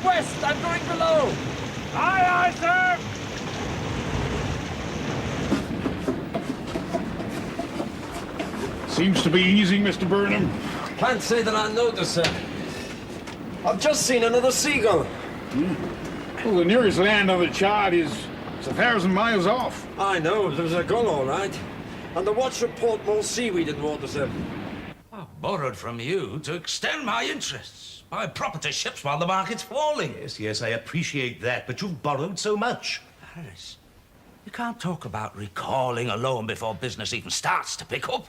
west! I'm going below! Aye, aye, sir! Seems to be easing, Mr. Burnham. Can't say that I noticed, sir. I've just seen another seagull. Well, the nearest land on the chart is 1,000 miles off. I know, there was a gull, all right. And the watch report more seaweed in the water, sir. I borrowed from you to extend my interests. Buy property ships while the market's falling. Yes, yes, I appreciate that, but you've borrowed so much. Harris, you can't talk about recalling a loan before business even starts to pick up.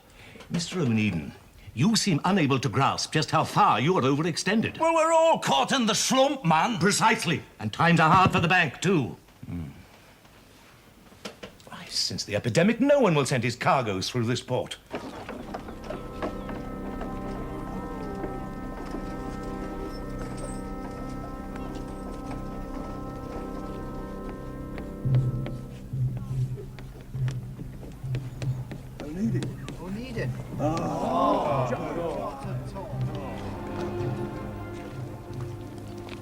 Mr. Onedin, you seem unable to grasp just how far you are overextended. Well, we're all caught in the slump, man. Precisely. And times are hard for the bank, too. Why, since the epidemic, no one will send his cargoes through this port. Onedin.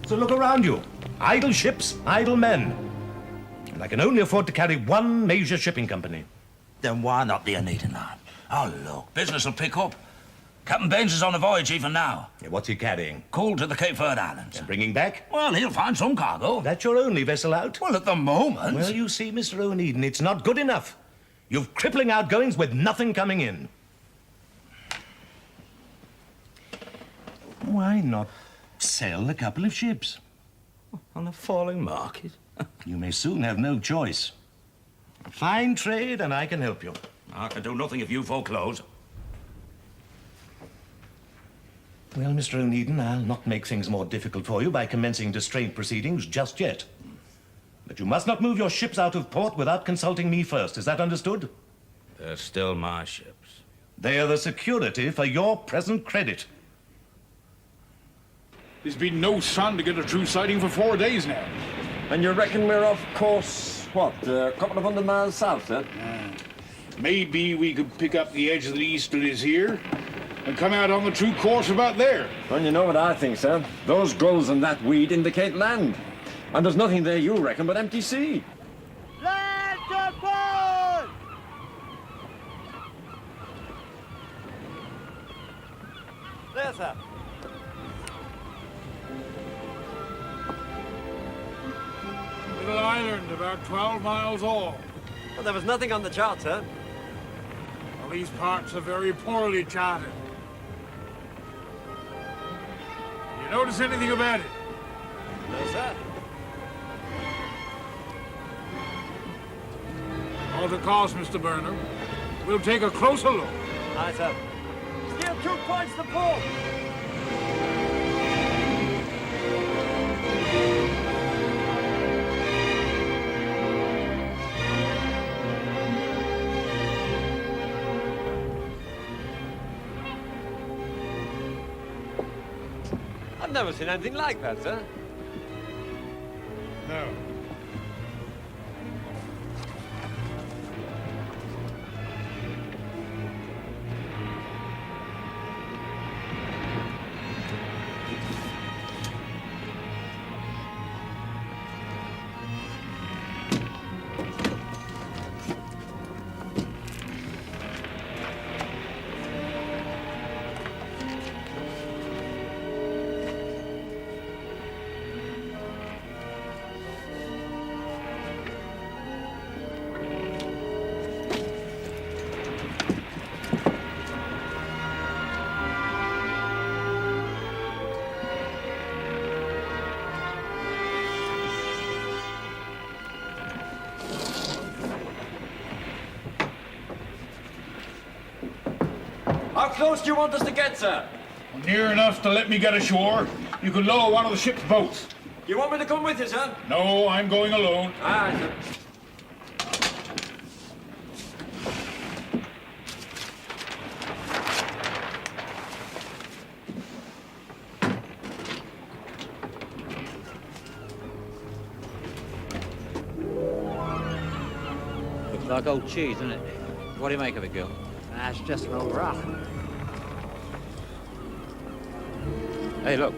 So look around you. Idle ships, idle men. And I can only afford to carry one major shipping company. Then why not the Onedin line? Oh, look, business will pick up. Captain Baines is on a voyage even now. Yeah, what's he carrying? Coal to the Cape Verde Islands. And bringing back? Well, he'll find some cargo. That's your only vessel out? Well, at the moment... Well, you see, Mr. Onedin, it's not good enough. You've crippling outgoings with nothing coming in. Why not sell a couple of ships? On a falling market? You may soon have no choice. A fine trade, and I can help you. I can do nothing if you foreclose. Well, Mr. Onedin, I'll not make things more difficult for you by commencing distraint proceedings just yet. But you must not move your ships out of port without consulting me first. Is that understood? They're still my ships. They are the security for your present credit. There's been no sun to get a true sighting for 4 days now. And you reckon we're off course, what, a couple of 100 miles south, sir? Maybe we could pick up the edge of the easterlies here and come out on the true course about there. Well, you know what I think, sir. Those gulls and that weed indicate land. And there's nothing there, you reckon, but empty sea. Land aboard! There, sir. Little island about 12 miles off. Well, there was nothing on the chart, sir. Well, these parts are very poorly charted. You notice anything about it? No, sir. All the cost, Mr. Burnham. We'll take a closer look. Aye, sir. Steer 2 points to port. I've never seen anything like that, sir. No. How close do you want us to get, sir? Near enough to let me get ashore. You can lower one of the ship's boats. You want me to come with you, sir? No, I'm going alone. Aye, sir. Looks like old cheese, doesn't it? What do you make of it, Gil? That's just an old rock. Hey, look.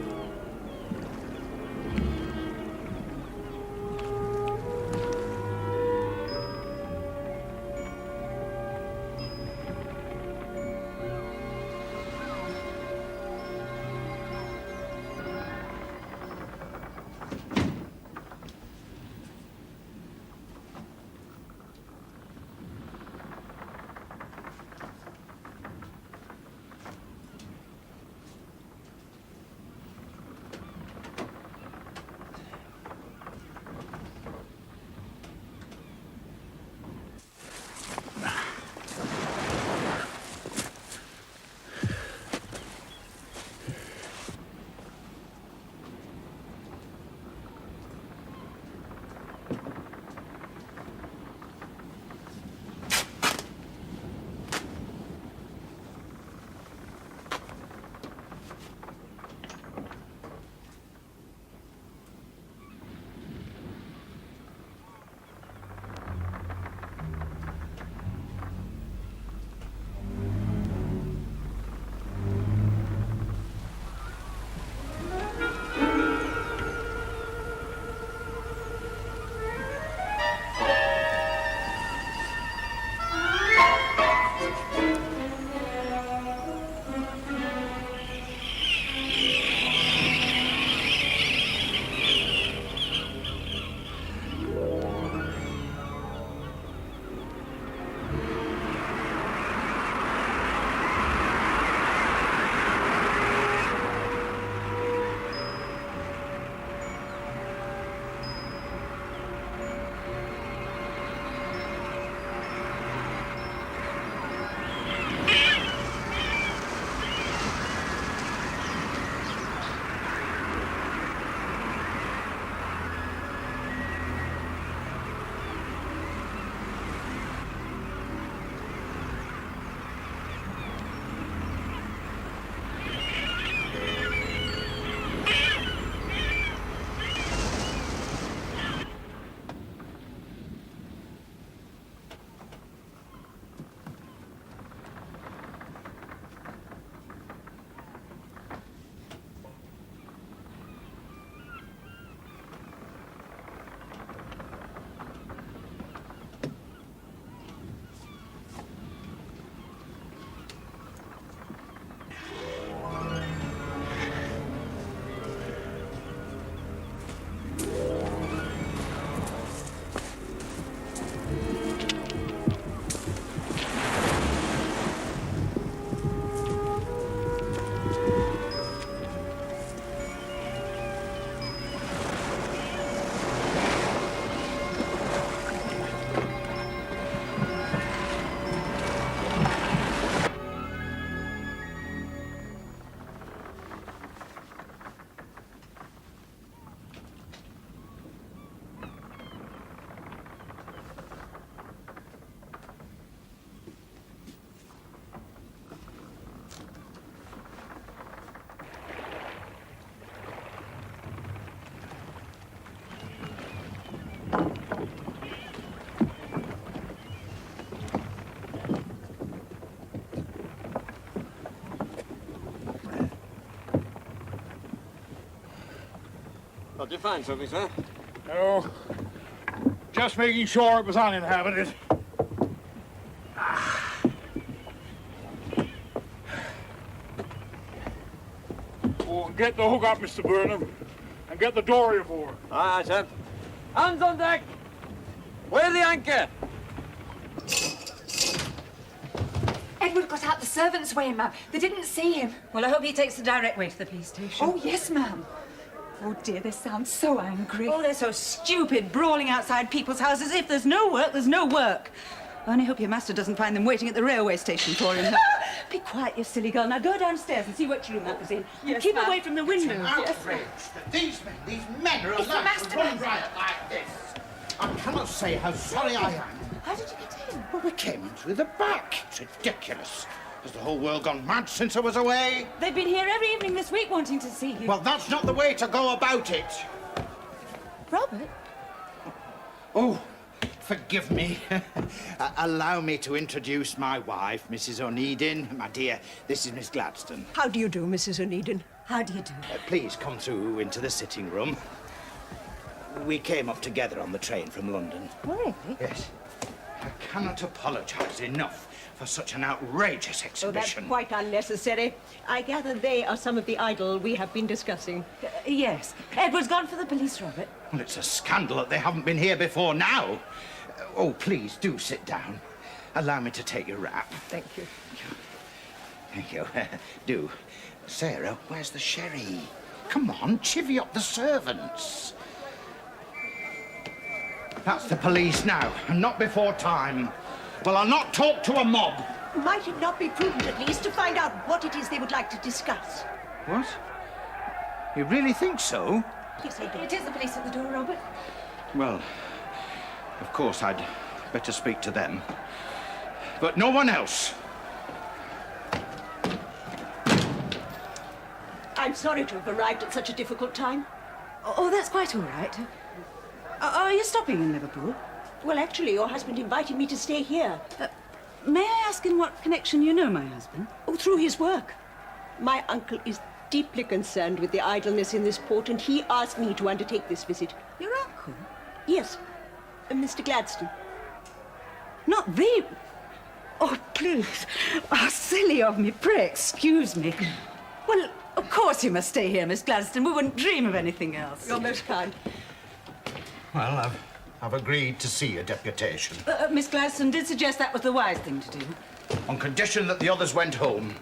Did you find something, sir? No. Just making sure it was uninhabited. Oh, get the hook up, Mr. Burnham, and get the dory aboard. Aye, sir. Hands on deck! Weigh the anchor! Edward got out the servants' way, ma'am. They didn't see him. Well, I hope he takes the direct way to the police station. Oh, yes, ma'am. Oh, dear, they sound so angry. Oh, they're so stupid, brawling outside people's houses. If there's no work, there's no work. I only hope your master doesn't find them waiting at the railway station for him. Be quiet, you silly girl. Now go downstairs and see what room that was in. Yes, and keep ma'am. away from the windows. Outrage that these men are allowed to run riot like this. I cannot say how sorry I am. How did you get in? Well, we came in through the back. It's ridiculous. Has the whole world gone mad since I was away? They've been here every evening this week wanting to see you. Well, that's not the way to go about it. Robert? Oh, forgive me. Allow me to introduce my wife, Mrs. Onedin. My dear, this is Miss Gladstone. How do you do, Mrs. Onedin? How do you do? Please come through into the sitting room. We came up together on the train from London. Oh, really? Yes. I cannot apologise enough for such an outrageous Oh, that's exhibition. quite unnecessary. I gather they are some of the idol we have been discussing. Yes. Edward's gone for the police, Robert. Well, it's a scandal that they haven't been here before now. Oh, please, do sit down. Allow me to take your wrap. Thank you. Thank you. Do. Sarah, where's the sherry? Come on, chivvy up the servants. That's the police now, and not before time. Well, I'll not talk to a mob. Might it not be prudent, at least, to find out what it is they would like to discuss? What? You really think so? Yes, I do. It is the police at the door, Robert. Well, of course, I'd better speak to them. But no one else. I'm sorry to have arrived at such a difficult time. Oh, that's quite all right. Are you stopping in Liverpool? Well, actually, your husband invited me to stay here. May I ask in what connection you know my husband? Oh, through his work. My uncle is deeply concerned with the idleness in this port, and he asked me to undertake this visit. Your uncle? Yes, Mr. Gladstone. Not the... Oh, please. How silly of me. Pray excuse me. Well, of course you must stay here, Miss Gladstone. We wouldn't dream of anything else. You're most kind. Well, I've agreed to see a deputation. Miss Gladstone did suggest that was the wise thing to do. On condition that the others went home.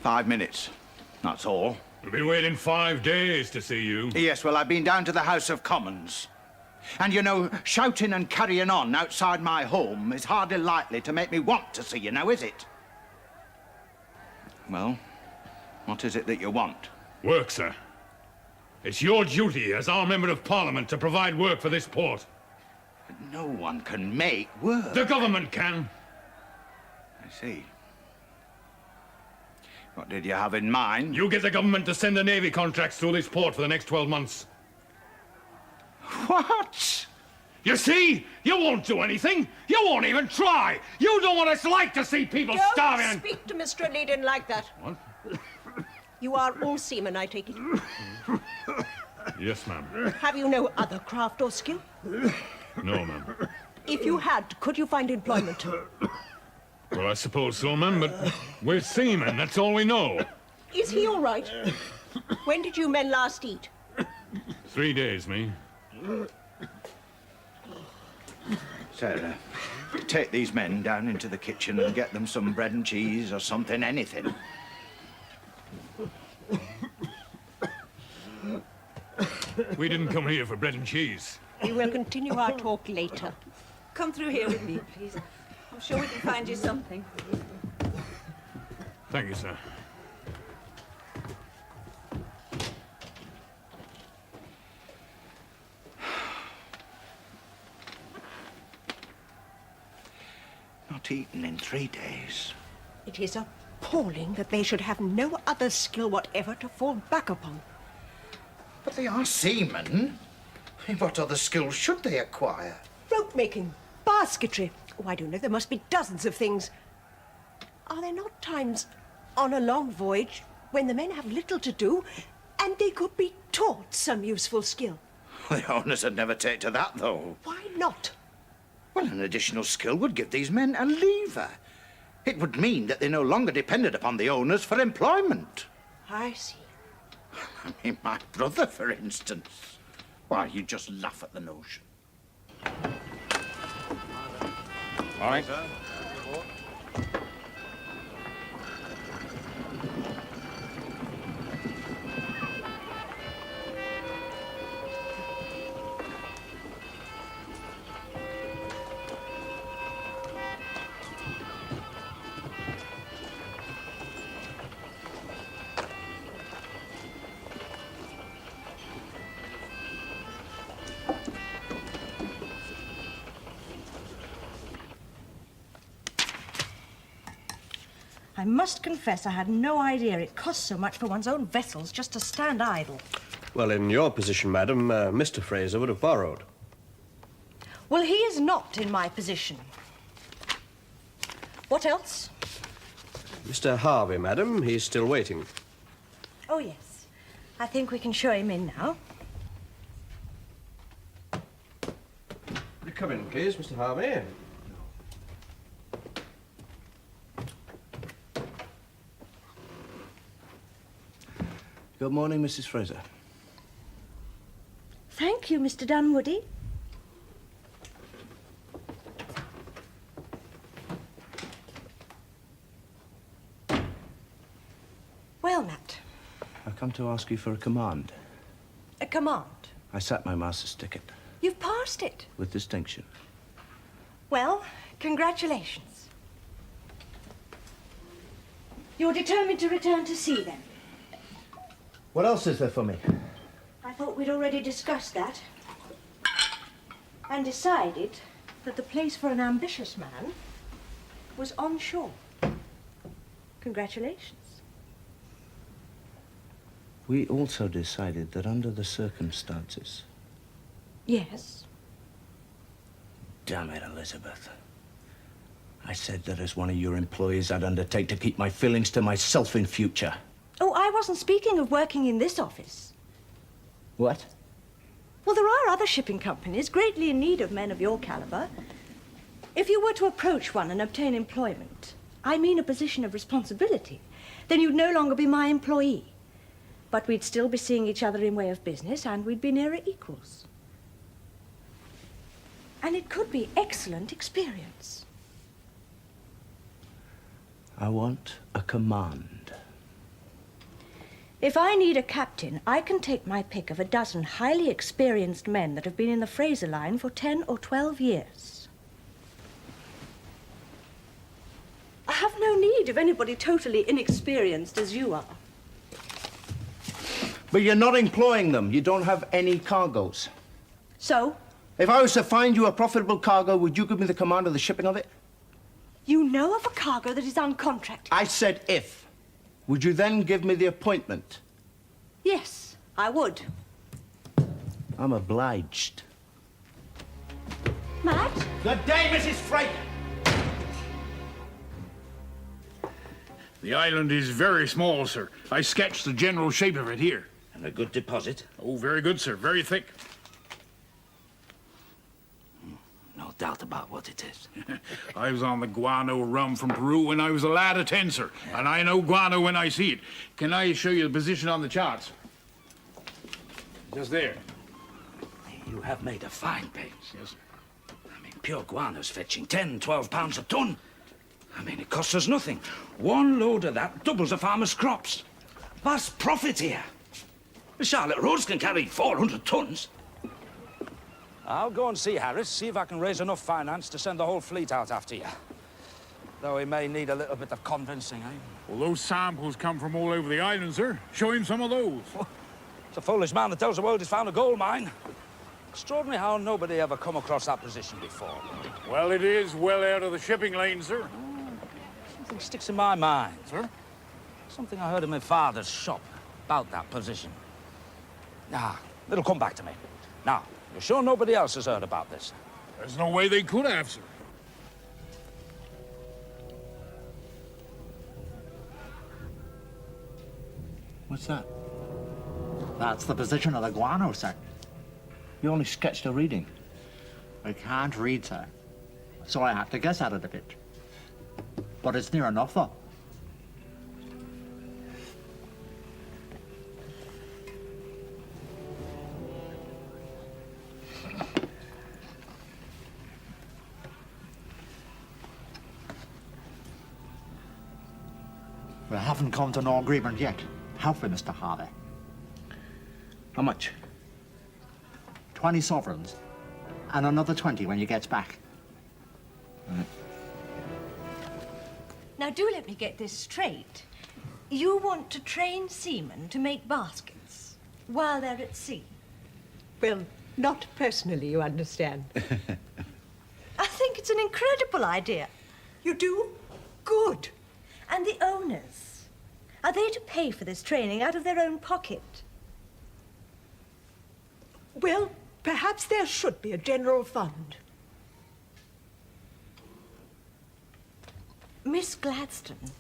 "5 minutes. That's all. We've been waiting 5 days to see you. Yes, well, I've been down to the House of Commons. And, you know, shouting and carrying on outside my home is hardly likely to make me want to see you now, is it? Well, what is it that you want? Work, sir. It's your duty as our Member of Parliament to provide work for this port. No one can make work. The government can. I see. What did you have in mind? You get the government to send the Navy contracts through this port for the next 12 months. What? You see? You won't do anything. You won't even try. You know what it's like to see people starving. Don't speak to Mr. Onedin like that. What? You are all seamen, I take it. Yes, ma'am. Have you no other craft or skill? No, ma'am. If you had, could you find employment? Well, I suppose so, ma'am, but we're seamen. That's all we know. Is he all right? When did you men last eat? 3 days, me. Sarah, take these men down into the kitchen and get them some bread and cheese or something, anything. We didn't come here for bread and cheese. We will continue our talk later. Come through here with me, please. I'm sure we can find you something. Thank you, sir. Not eaten in 3 days. It is appalling that they should have no other skill whatever to fall back upon. But they are seamen. What other skills should they acquire? Rope bookmaking, basketry. Oh, I don't know, there must be dozens of things. Are there not times on a long voyage when the men have little to do and they could be taught some useful skill? The owners would never take to that, though. Why not? Well, an additional skill would give these men a lever. It would mean that they no longer depended upon the owners for employment. I see. I mean, my brother, for instance. Why, you just laugh at the notion. All right. I must confess I had no idea it costs so much for one's own vessels just to stand idle. Well, in your position, madam, Mr. Frazer would have borrowed. Well, he is not in my position. What else? Mr. Harvey, madam, he's still waiting. Oh, yes. I think we can show him in now. Come in, please, Mr. Harvey. Good morning, Mrs. Frazer. Thank you, Mr. Dunwoody. Well, Matt. I've come to ask you for a command. A command? I sat my master's ticket. You've passed it. With distinction. Well, congratulations. You're determined to return to sea, then? What else is there for me? I thought we'd already discussed that. And decided that the place for an ambitious man was on shore. Congratulations. We also decided that under the circumstances... Yes? Damn it, Elizabeth. I said that as one of your employees, I'd undertake to keep my feelings to myself in future. Oh, I wasn't speaking of working in this office. What? Well, there are other shipping companies greatly in need of men of your caliber. If you were to approach one and obtain employment, I mean a position of responsibility, then you'd no longer be my employee. But we'd still be seeing each other in way of business, and we'd be nearer equals. And it could be excellent experience. I want a command. If I need a captain, I can take my pick of a dozen highly experienced men that have been in the Frazer Line for 10 or 12 years. I have no need of anybody totally inexperienced as you are. But you're not employing them. You don't have any cargoes. So? If I was to find you a profitable cargo, would you give me the command of the shipping of it? You know of a cargo that is on contract? I said if. Would you then give me the appointment? Yes, I would. I'm obliged. Matt? Good day, Mrs. Frazer. The island is very small, sir. I sketched the general shape of it here. And a good deposit? Oh, very good, sir. Very thick. No doubt about what it is. I was on the guano rum from Peru when I was a lad of 10, sir. And I know guano when I see it. Can I show you the position on the charts? Just there. You have made a fine paint. Yes, sir. I mean, pure guano's fetching 10, 12 pounds a ton. I mean, it costs us nothing. One load of that doubles a farmer's crops. Vast profit here. The Charlotte Roads can carry 400 tons. I'll go and see Harris, see if I can raise enough finance to send the whole fleet out after you. Though he may need a little bit of convincing, eh? Well, those samples come from all over the island, sir. Show him some of those. It's a foolish man that tells the world he's found a gold mine. Extraordinary how nobody ever come across that position before. Well, it is well out of the shipping lane, sir. Something sticks in my mind. Sir? Something I heard in my father's shop about that position. It'll come back to me. Now, you're sure nobody else has heard about this? There's no way they could have, sir. What's that? That's the position of the guano, sir. You only sketched a reading. I can't read, sir. So I have to guess at it a bit. But it's near enough, though. We haven't come to no agreement yet, have we, Mr. Harvey? How much? 20 sovereigns. And another 20 when you gets back. Now, do let me get this straight. You want to train seamen to make baskets while they're at sea? Well, not personally, you understand. I think it's an incredible idea. You do? Good. And the owners? Are they to pay for this training out of their own pocket? Well, perhaps there should be a general fund. Miss Gladstone,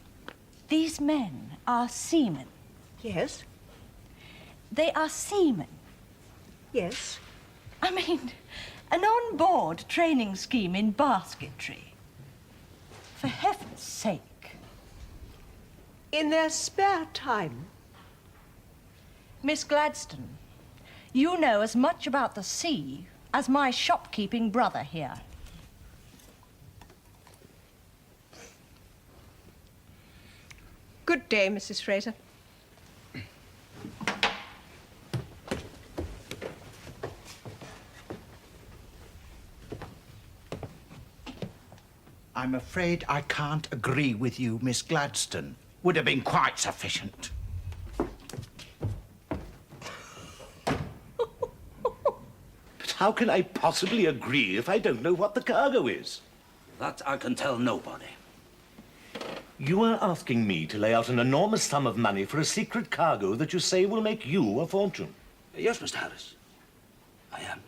these men are seamen. Yes. They are seamen. Yes. I mean, an on-board training scheme in basketry. For heaven's sake. In their spare time. Miss Gladstone, you know as much about the sea as my shopkeeping brother here. Good day, Mrs. Frazer. I'm afraid I can't agree with you, Miss Gladstone. Would have been quite sufficient. But how can I possibly agree if I don't know what the cargo is? That I can tell nobody. You are asking me to lay out an enormous sum of money for a secret cargo that you say will make you a fortune. Yes, Mr. Harris. I am.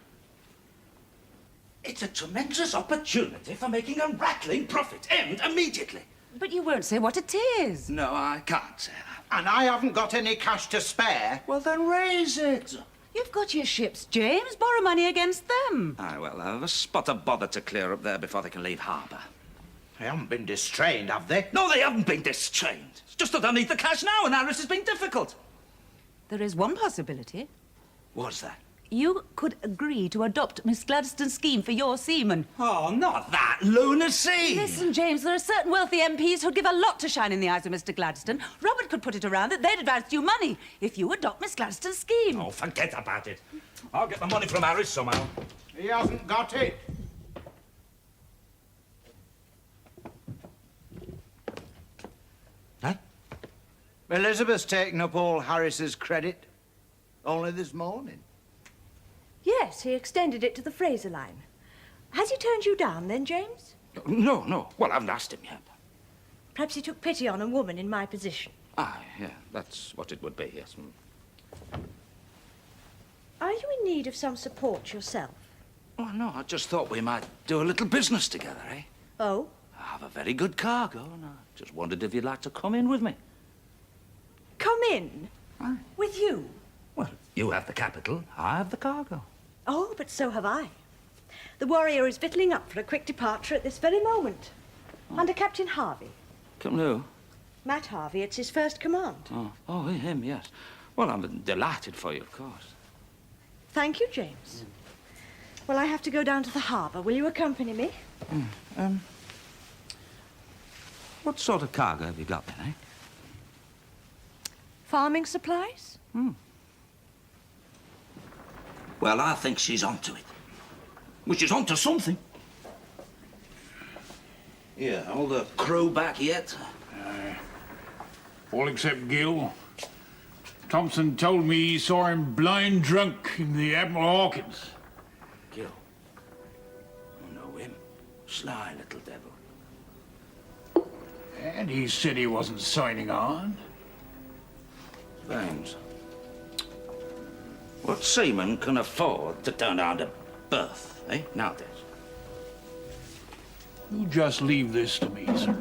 It's a tremendous opportunity for making a rattling profit, and immediately. But you won't say what it is. No, I can't say that. And I haven't got any cash to spare. Well, then raise it. You've got your ships, James. Borrow money against them. Aye, well, I have a spot of bother to clear up there before they can leave harbour. They haven't been distrained, have they? No, they haven't been distrained. It's just that I need the cash now, and Harris has been difficult. There is one possibility. What's that? You could agree to adopt Miss Gladstone's scheme for your seamen. Oh, not that lunacy! Listen, James, there are certain wealthy MPs who'd give a lot to shine in the eyes of Mr. Gladstone. Robert could put it around that they'd advance you money if you adopt Miss Gladstone's scheme. Oh, forget about it. I'll get the money from Harris somehow. He hasn't got it. Huh? Elizabeth's taken up all Harris's credit. Only this morning. Yes, he extended it to the Frazer Line. Has he turned you down then, James? No. Well, I haven't asked him yet. Perhaps he took pity on a woman in my position. Ah, yeah, that's what it would be, yes. Are you in need of some support yourself? Oh, no, I just thought we might do a little business together, eh? Oh? I have a very good cargo, and I just wondered if you'd like to come in with me. Come in? Aye. With you? Well, you have the capital, I have the cargo. Oh, but so have I. The Warrior is victualling up for a quick departure at this very moment. Under Captain Harvey. Come who? Matt Harvey, it's his first command. Oh, him, yes. Well, I'm delighted for you, of course. Thank you, James. Well, I have to go down to the harbour. Will you accompany me? What sort of cargo have you got then, eh? Farming supplies? Well, I think she's onto it. Well, she's onto something. Yeah, all the crew back yet? All except Gill. Thompson told me he saw him blind drunk in the Admiral Hawkins. Gill? I know him. Sly little devil. And he said he wasn't signing on. Baines. What seaman can afford to turn down a berth, eh, nowadays? You just leave this to me, sir.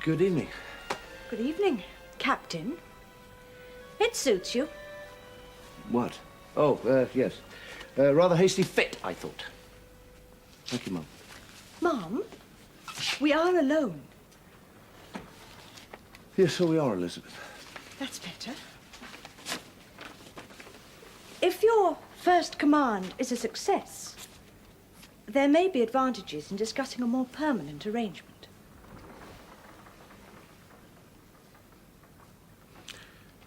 Good evening. Good evening, Captain. It suits you. What? Oh, yes. Rather hasty fit, I thought. Thank you, Mum. Mom, we are alone. Yes, so we are, Elizabeth. That's better. If your first command is a success, there may be advantages in discussing a more permanent arrangement.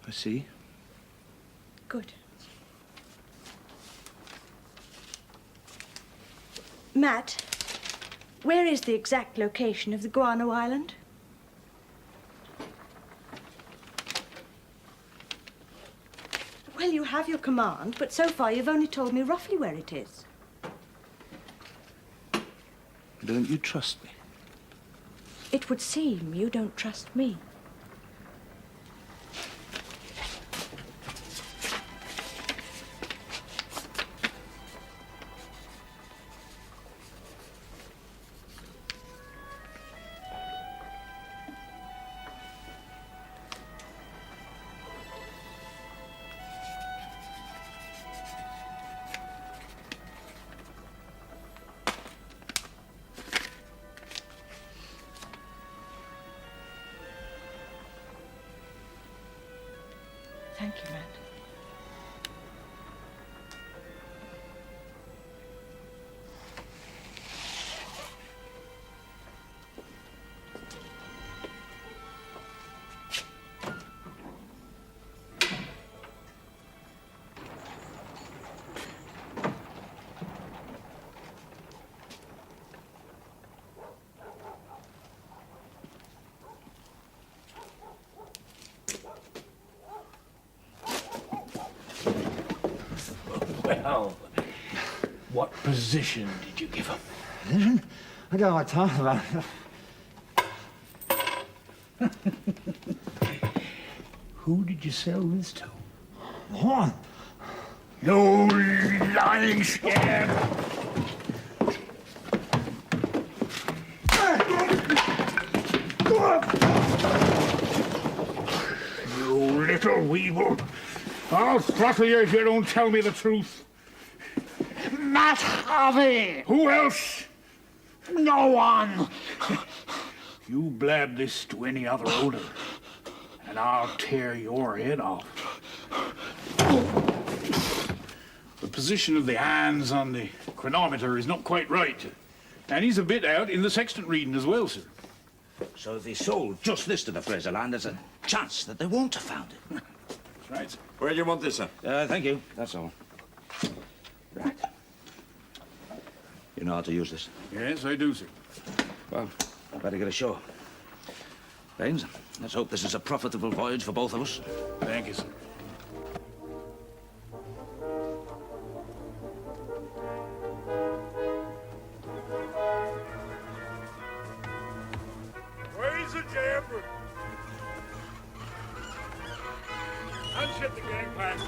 I see. Good. Matt, where is the exact location of the Guano Island? Well, you have your command, but so far you've only told me roughly where it is. Don't you trust me? It would seem you don't trust me. Thank you, Matt. Well, what position did you give him? Position? I don't know what I'm talking about. Who did you sell this to? What? You lying scab! You little weevil! I'll throttle you if you don't tell me the truth. Matt Harvey! Who else? No one! You blab this to any other odor, and I'll tear your head off. The position of the hands on the chronometer is not quite right. And he's a bit out in the sextant reading as well, sir. So if they sold just this to the Frazer Line, there's a chance that they won't have found it. That's right, sir. Where do you want this, sir? Thank you. That's all. Right. You know how to use this? Yes, I do, sir. Well, I better get ashore. Baines, let's hope this is a profitable voyage for both of us. Thank you, sir. Raise the jambor. Unship the gangplank.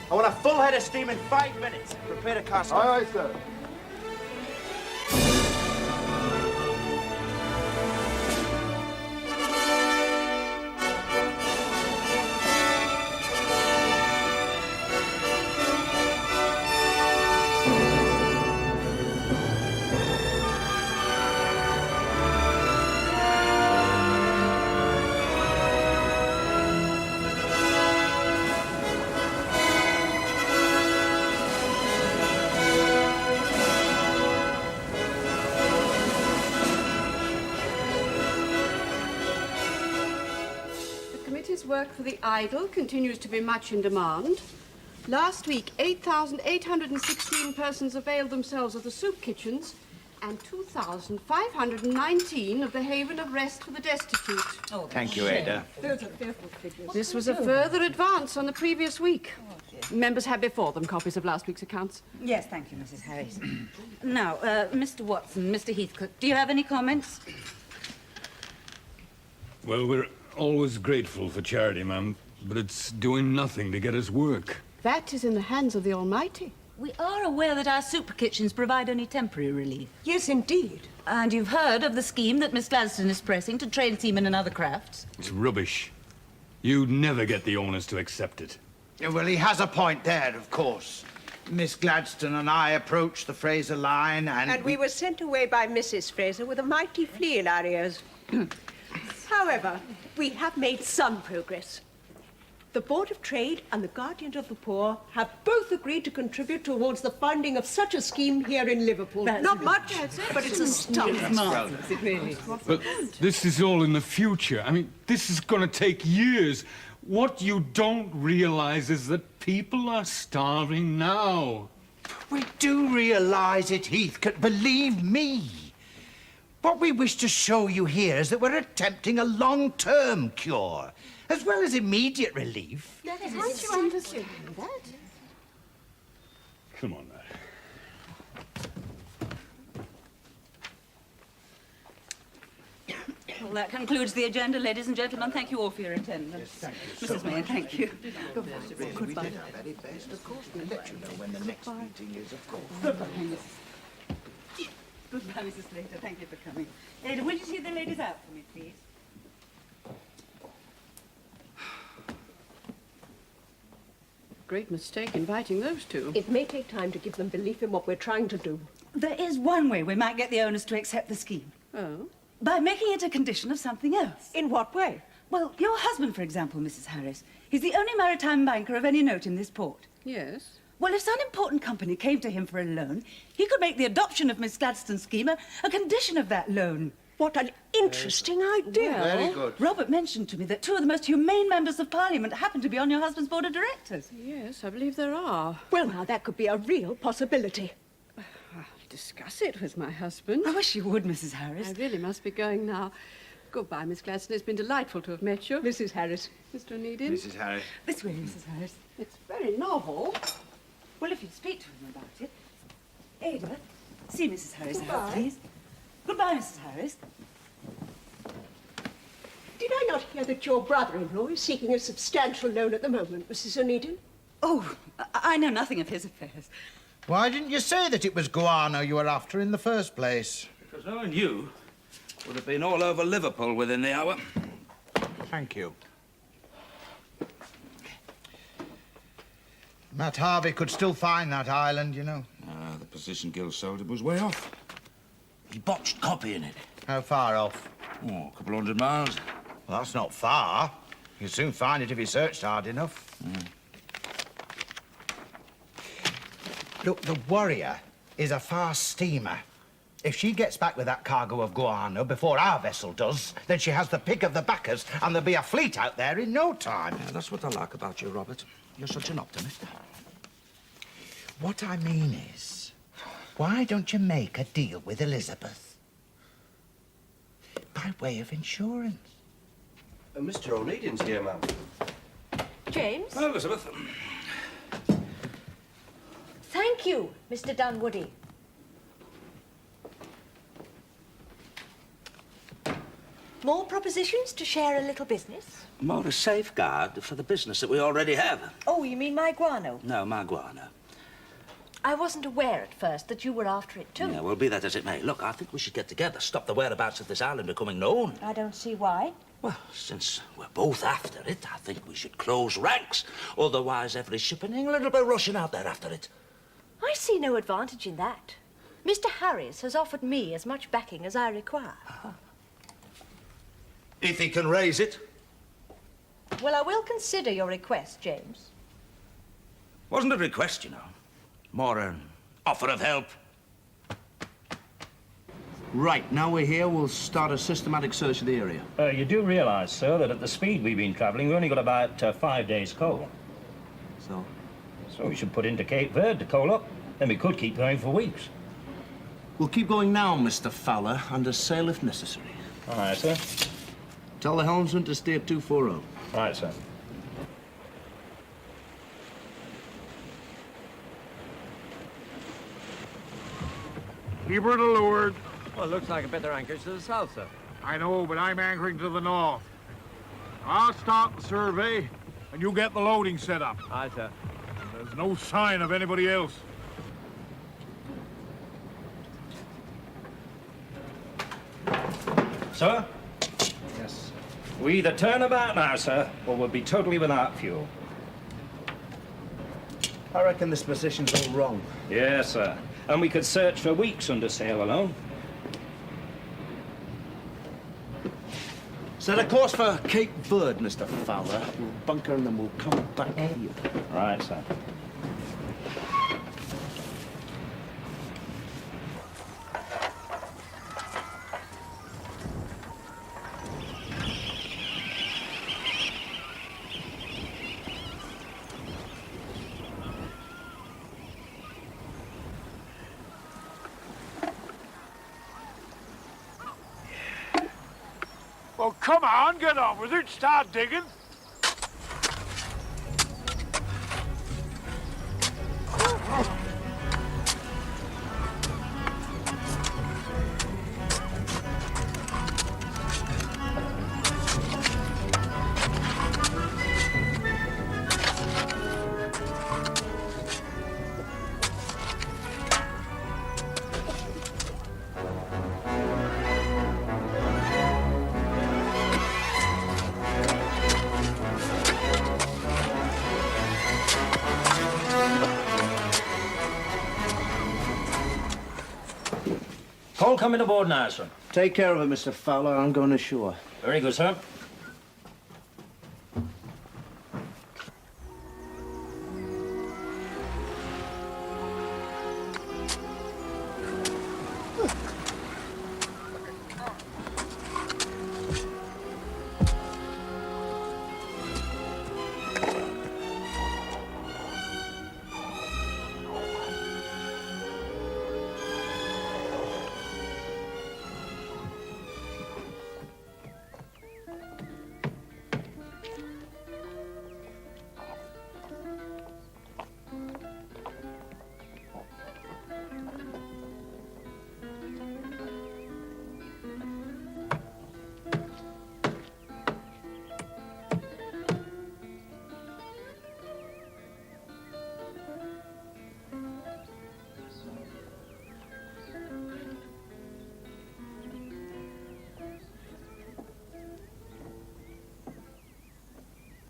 I want a full head of steam in 5 minutes. Prepare to cast off. Aye, aye, sir. This work for the idle continues to be much in demand. Last week, 8,816 persons availed themselves of the soup kitchens and 2,519 of the haven of rest for the destitute. Oh, thank you, Ada. Those are fearful figures. This was a further advance on the previous week. Members had before them copies of last week's accounts. Yes, thank you, Mrs. Harris. Now, Mr. Watson, Mr. Heathcote, do you have any comments? Well, we're always grateful for charity, ma'am, but it's doing nothing to get us work. That is in the hands of the Almighty. We are aware that our super kitchens provide only temporary relief. Yes, indeed. And you've heard of the scheme that Miss Gladstone is pressing to train seamen in other crafts? It's rubbish. You'd never get the owners to accept it. Yeah, well, he has a point there, of course. Miss Gladstone and I approached the Frazer Line and... And we were sent away by Mrs. Fraser with a mighty flea in our ears. However, we have made some progress. The Board of Trade and the Guardian of the Poor have both agreed to contribute towards the funding of such a scheme here in Liverpool. Not much, but it's a start. But this is all in the future. I mean, this is going to take years. What you don't realize is that people are starving now. We do realize it, Heathcote, believe me. What we wish to show you here is that we're attempting a long-term cure, as well as immediate relief. Can't you understand that? Come on, now. Well, that concludes the agenda, ladies and gentlemen. Thank you all for your attendance. Thank you Mrs. Mayor, thank you. Goodbye. Of course, we'll let you know when the next meeting is, of course. Goodbye, Mrs. Slater. Thank you for coming. Ada, will you see the ladies out for me, please? Great mistake inviting those two. It may take time to give them belief in what we're trying to do. There is one way we might get the owners to accept the scheme. Oh? By making it a condition of something else. In what way? Well, your husband, for example, Mrs. Harris. He's the only maritime banker of any note in this port. Yes. Well, if some important company came to him for a loan, he could make the adoption of Miss Gladstone's scheme a condition of that loan. What an interesting idea. Very good. Robert mentioned to me that two of the most humane members of Parliament happen to be on your husband's board of directors. Yes, I believe there are. Well, now, that could be a real possibility. I'll discuss it with my husband. I wish you would, Mrs. Harris. I really must be going now. Goodbye, Miss Gladstone. It's been delightful to have met you. Mrs. Harris. Mr. Onedin. Mrs. Harris. This way, Mrs. Harris. It's very novel. Well, if you'd speak to him about it. Ada, see Mrs. Harris out, Goodbye. please. Goodbye, Mrs. Harris. Did I not hear that your brother-in-law is seeking a substantial loan at the moment, Mrs. Onedin? Oh, I know nothing of his affairs. Why didn't you say that it was guano you were after in the first place? Because knowing you would have been all over Liverpool within the hour. Thank you. Matt Harvey could still find that island, you know. The position Gil sold it was way off. He botched copying it. How far off? Oh, a couple 100 miles. Well, that's not far. You'll soon find it if you searched hard enough. Look, the Warrior is a fast steamer. If she gets back with that cargo of guano before our vessel does, then she has the pick of the backers, and there'll be a fleet out there in no time. Yeah, that's what I like about you, Robert. You're such an optimist. What I mean is, why don't you make a deal with Elizabeth? By way of insurance. Mr. Onedin's here, ma'am. James? Well, Elizabeth. Thank you, Mr. Dunwoody. More propositions to share a little business? More a safeguard for the business that we already have. Oh, you mean my guano? No, my guano. I wasn't aware at first that you were after it too. Yeah, well, be that as it may. Look, I think we should get together, stop the whereabouts of this island becoming known. I don't see why. Well, since we're both after it, I think we should close ranks. Otherwise, every ship in England will be rushing out there after it. I see no advantage in that. Mr. Harris has offered me as much backing as I require. If he can raise it. Well, I will consider your request, James. Wasn't a request, you know. More an offer of help. Right, now we're here, we'll start a systematic search of the area. You do realise, sir, that at the speed we've been travelling, we've only got about 5 days coal. So? So we should put into Cape Verde to coal up. Then we could keep going for weeks. We'll keep going now, Mr. Fowler, under sail if necessary. All right, sir. Tell the helmsman to steer 240. All right, sir. Keep her to leeward. Well, looks like a better anchorage to the south, sir. I know, but I'm anchoring to the north. I'll start the survey, and you get the loading set up. Aye, sir. There's no sign of anybody else. Sir? Yes. We either turn about now, sir, or we'll be totally without fuel. I reckon this position's all wrong. Yes, sir. And we could search for weeks under sail alone. Set a course for Cape Verde, Mr. Fowler. We'll bunker and then we'll come back here. Right, sir. Well, come on, get on with it. Start digging. Coal coming aboard now, sir. Take care of it, Mr. Fowler. I'm going ashore. Very good, sir.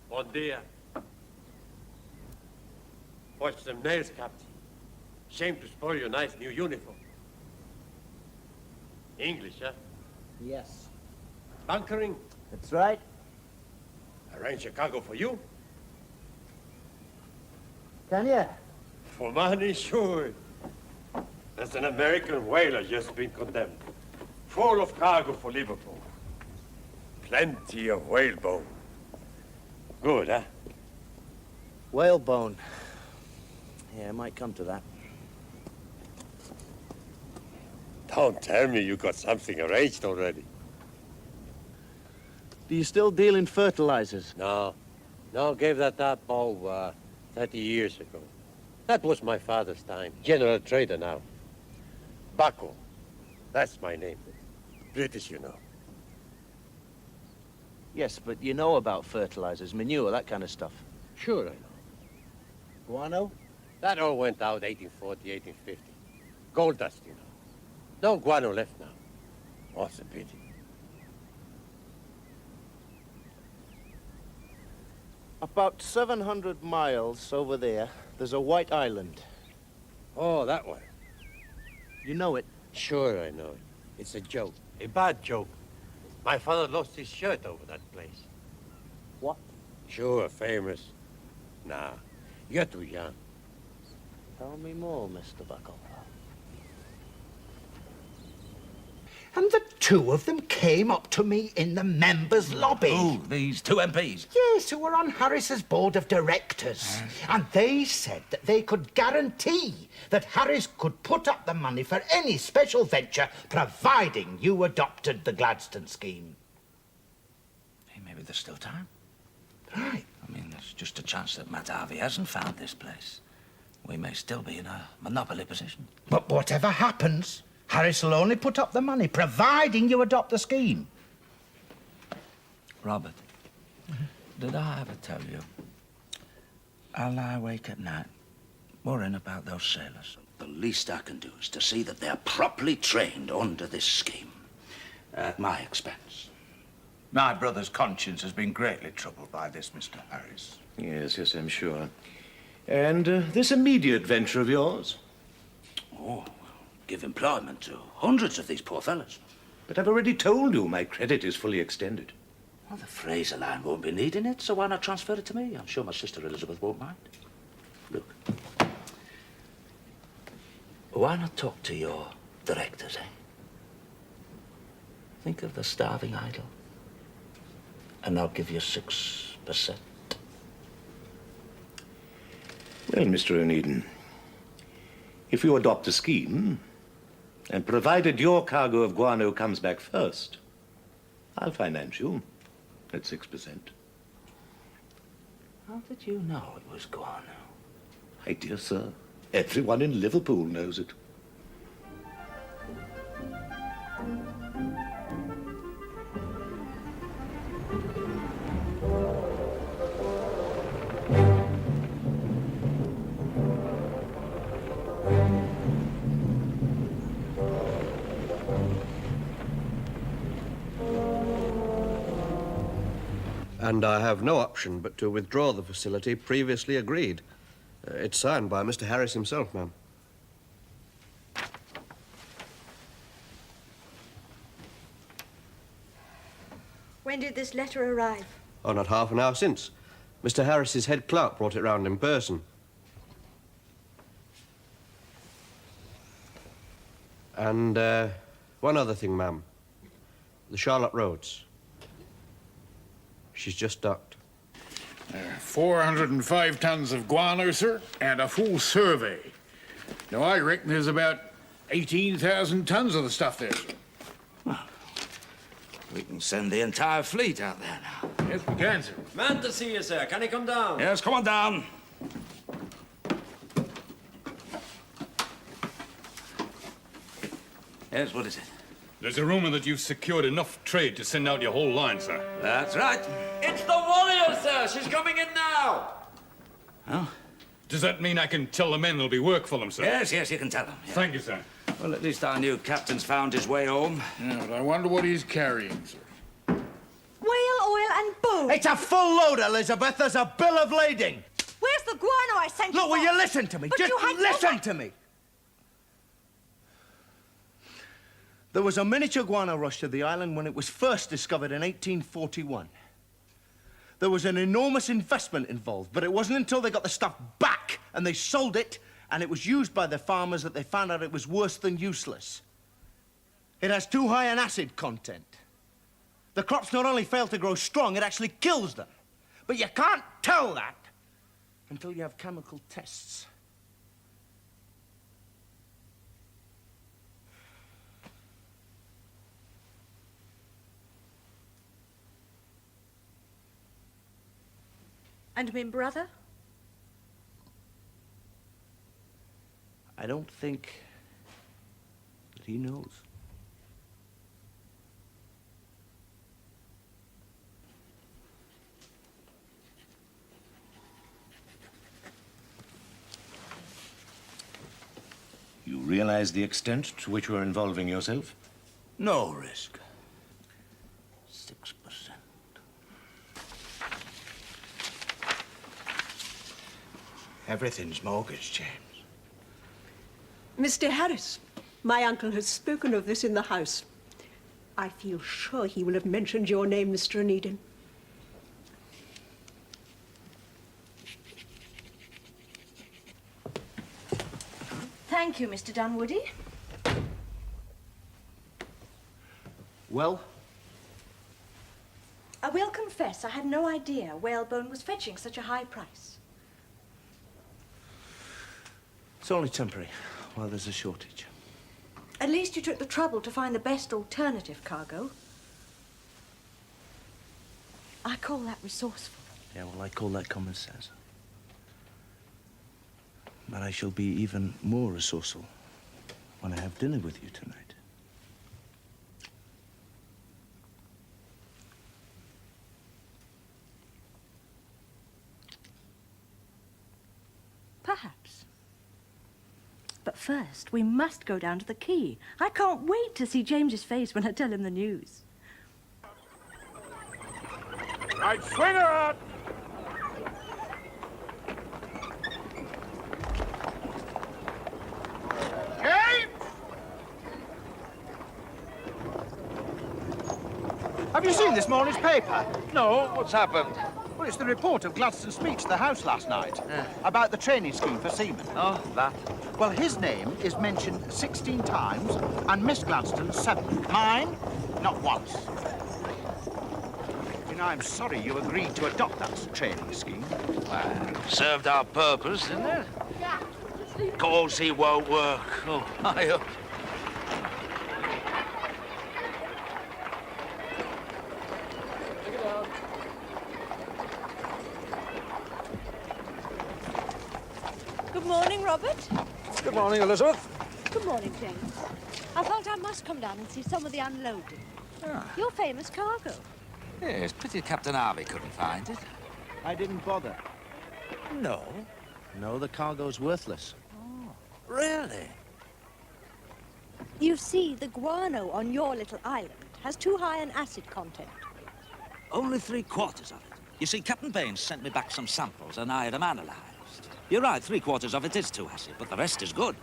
Bon dia. Watch them nails, Captain. Shame to spoil your nice new uniform. English, huh? Yes. Bunkering? That's right. Arrange Chicago for you? Can you? For money, sure. There's an American whaler just been condemned. Full of cargo for Liverpool. Plenty of whalebone. Good, huh? Whalebone. Yeah, it might come to that. Don't tell me you got something arranged already. Do you still deal in fertilizers? No. No, gave that up, 30 years ago. That was my father's time. General trader now. Buckle. That's my name. British, you know. Yes, but you know about fertilizers, manure, that kind of stuff. Sure I know. Guano? That all went out 1840, 1850. Gold dust, you know. No guano left now. What's a pity. About 700 miles over there, there's a white island. Oh, that one. You know it? Sure I know it. It's a joke. A bad joke. My father lost his shirt over that place. What? Sure, famous. Nah, you're too young. Tell me more, Mr. Buckle. And the two of them came up to me in the members' lobby. Oh, these two MPs? Yes, who were on Harris's board of directors. And they said that they could guarantee that Harris could put up the money for any special venture, providing you adopted the Gladstone scheme. Hey, maybe there's still time. Right. I mean, there's just a chance that Matt Harvey hasn't found this place. We may still be in a monopoly position. But whatever happens, Harris will only put up the money, providing you adopt the scheme. Robert, did I ever tell you I lie awake at night worrying about those sailors? The least I can do is to see that they're properly trained under this scheme, at my expense. My brother's conscience has been greatly troubled by this, Mr. Harris. Yes, yes, I'm sure. And this immediate venture of yours? Oh, give employment to hundreds of these poor fellas. But I've already told you my credit is fully extended. Well, the Frazer Line won't be needing it, so why not transfer it to me? I'm sure my sister Elizabeth won't mind. Look, why not talk to your directors, eh? Think of the starving idle, and I'll give you 6%. Well, Mr. Onedin, if you adopt a scheme, and provided your cargo of guano comes back first, I'll finance you at 6%. How did you know it was guano? My dear sir, everyone in Liverpool knows it. And I have no option but to withdraw the facility previously agreed. It's signed by Mr. Harris himself, ma'am. When did this letter arrive? Oh, not half an hour since. Mr. Harris's head clerk brought it round in person. And, one other thing, ma'am. The Charlotte Rhodes. She's just docked. 405 tons of guano, sir, and a full survey. Now, I reckon there's about 18,000 tons of the stuff there, sir. We can send the entire fleet out there now. Yes, we can, sir. Man to see you, sir. Can he come down? Yes, come on down. Yes, what is it? There's a rumor that you've secured enough trade to send out your whole line, sir. That's right. It's the warrior, sir. She's coming in now. Oh? Does that mean I can tell the men there'll be work for them, sir? Yes, yes, you can tell them. Yeah. Thank you, sir. Well, at least our new captain's found his way home. Yeah, but I wonder what he's carrying, sir. Whale oil and bone. It's a full load, Elizabeth. There's a bill of lading. Where's the guano I sent you? Look, will for? you listen to me? But Just you had listen to me. There was a miniature guano rush to the island when it was first discovered in 1841. There was an enormous investment involved, but it wasn't until they got the stuff back and they sold it and it was used by the farmers that they found out it was worse than useless. It has too high an acid content. The crops not only fail to grow strong, it actually kills them. But you can't tell that until you have chemical tests. And my brother? I don't think that he knows. You realize the extent to which you're involving yourself? No risk. 6%. Everything's mortgaged, James. Mr. Harris, my uncle has spoken of this in the house. I feel sure he will have mentioned your name, Mr. Onedin. Thank you, Mr. Dunwoody. Well? I will confess I had no idea whalebone was fetching such a high price. It's only temporary, while there's a shortage. At least you took the trouble to find the best alternative cargo. I call that resourceful. Yeah, well, I call that common sense. But I shall be even more resourceful when I have dinner with you tonight. Perhaps. But first, we must go down to the quay. I can't wait to see James's face when I tell him the news. Right, swing her out! James! Have you seen this morning's paper? No, what's happened? Well, it's the report of Gladstone's speech at the House last night about the training scheme for seamen. Oh, that. Well, his name is mentioned 16 times and Miss Gladstone 7. Mine, not once. You know, I'm sorry you agreed to adopt that training scheme. Well, served our purpose, didn't it? Course he won't work. Oh, I... Good morning, Robert. Good morning, Elizabeth. Good morning, James. I felt I must come down and see some of the unloading. Ah. Your famous cargo. Yes, pity Captain Harvey couldn't find it. I didn't bother. No. No, the cargo's worthless. Really? You see, the guano on your little island has too high an acid content. Only 3/4 of it. You see, Captain Baines sent me back some samples and I had them analysed. You're right, 3/4 of it is too acid, but the rest is good.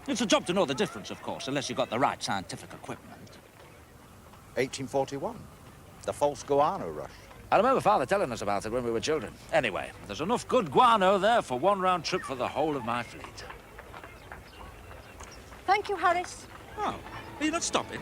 It's a job to know the difference, of course, unless you've got the right scientific equipment. 1841, the false guano rush. I remember Father telling us about it when we were children. Anyway, there's enough good guano there for one round trip for the whole of my fleet. Thank you, Harris. Oh, are you not stopping?